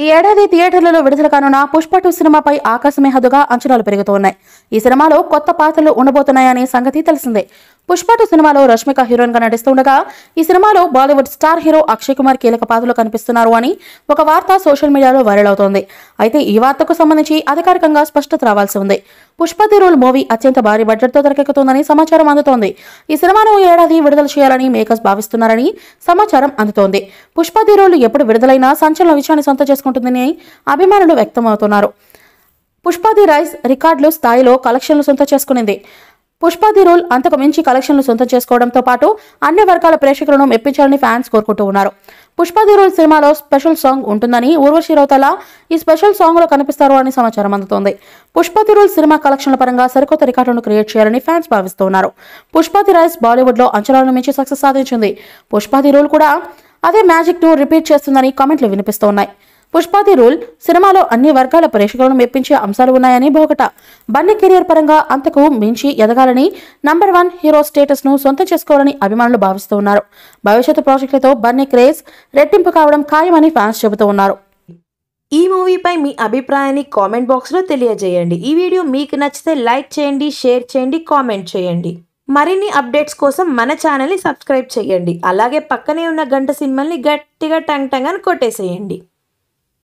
ఈ ఏడాది థియేటర్లలో విడుదల కానున్న పుష్ప 2 సినిమాపై ఆకాశమే హద్దుగా అంచనాలు పెరుగుతున్నాయి. ఈ సినిమాలో కొత్త పాత్రలు ఉండబోతున్నాయనే సంగతి తెలిసిందే. పుష్ప 2 సినిమాలో రష్మిక హీరోయిన్ గా నటిస్తుండగా ఈ సినిమాలో బాలీవుడ్ స్టార్ హీరో అక్షయ్ కుమార్ కీలక పాత్రలో కనిపిస్తున్నారు అని ఒక వార్త సోషల్ మీడియాలో వైరల్ అవుతోంది. అయితే ఈ వార్తకు సంబంధించి అధికారికంగా స్పష్టత రావాల్సి ఉంది. పుష్ప ది రూల్ మూవీ అత్యంత భారీ బడ్జెట్ తో తెరకెక్కుతోందని సమాచారం అందుతోంది. ఈ సినిమాను ఈ ఏడాది విడుదల చేయాలని మేకర్స్ భావిస్తున్నారని సమాచారం అందుతోంది. పుష్ప ది రూల్ ఎప్పుడు విడుదలైనా సంచలన విషయాన్ని సొంతం చేసుకుంటుందని అభిమానులు వ్యక్తమవుతున్నారు. పుష్ప ది రైస్ రికార్డులు స్థాయిలో కలెక్షన్లు సొంతం చేసుకునింది. పుష్ప ది రూల్ అంతకు మించి కలెక్షన్లు సొంతం చేసుకోవడంతో పాటు అన్ని వర్గాల ప్రేక్షకులను మెప్పించాలని ఫ్యాన్స్ కోరుకుంటూ ఉన్నారు. పుష్ప ది రూల్ సినిమాలో స్పెషల్ సాంగ్ ఉంటుందని ఊర్వశి రౌతల ఈ స్పెషల్ సాంగ్ లో కనిపిస్తారు అని సమాచారం అందుతోంది. పుష్ప ది రూల్ సినిమా కలెక్షన్ల పరంగా సరికొత్త రికార్డులను క్రియేట్ చేయాలని ఫ్యాన్స్ భావిస్తున్నారు. పుష్ప ది రైస్ బాలీవుడ్ లో అంచనాలను మించి సక్సెస్ సాధించింది. పుష్ప ది రూల్ కూడా అదే మ్యాజిక్ ను రిపీట్ చేస్తుందని కామెంట్లు వినిపిస్తున్నాయి. పుష్ప ది రూల్ సినిమాలో అన్ని వర్గాల ప్రేక్షకులను మెప్పించే అంశాలు ఉన్నాయని బోగట. బన్నీ కెరియర్ పరంగా అంతకు మించి ఎదగాలని, నంబర్ 1 హీరో స్టేటస్ ను సొంతం చేసుకోవాలని అభిమానులు భావిస్తూ ఉన్నారు. భవిష్యత్తు ప్రాజెక్టులతో బన్నీ క్రేజ్ రెట్టింపు కావడం ఖాయమని ఫ్యాన్స్ చెబుతూ ఉన్నారు. ఈ మూవీపై మీ అభిప్రాయాన్ని కామెంట్ బాక్స్లో తెలియజేయండి. ఈ వీడియో మీకు నచ్చితే లైక్ చేయండి, షేర్ చేయండి, కామెంట్ చేయండి. మరిన్ని అప్డేట్స్ కోసం మన ఛానల్ని సబ్స్క్రైబ్ చేయండి. అలాగే పక్కనే ఉన్న గంట సింబల్ని గట్టిగా టంగ్ టంగ్ అని కొట్టేసేయండి.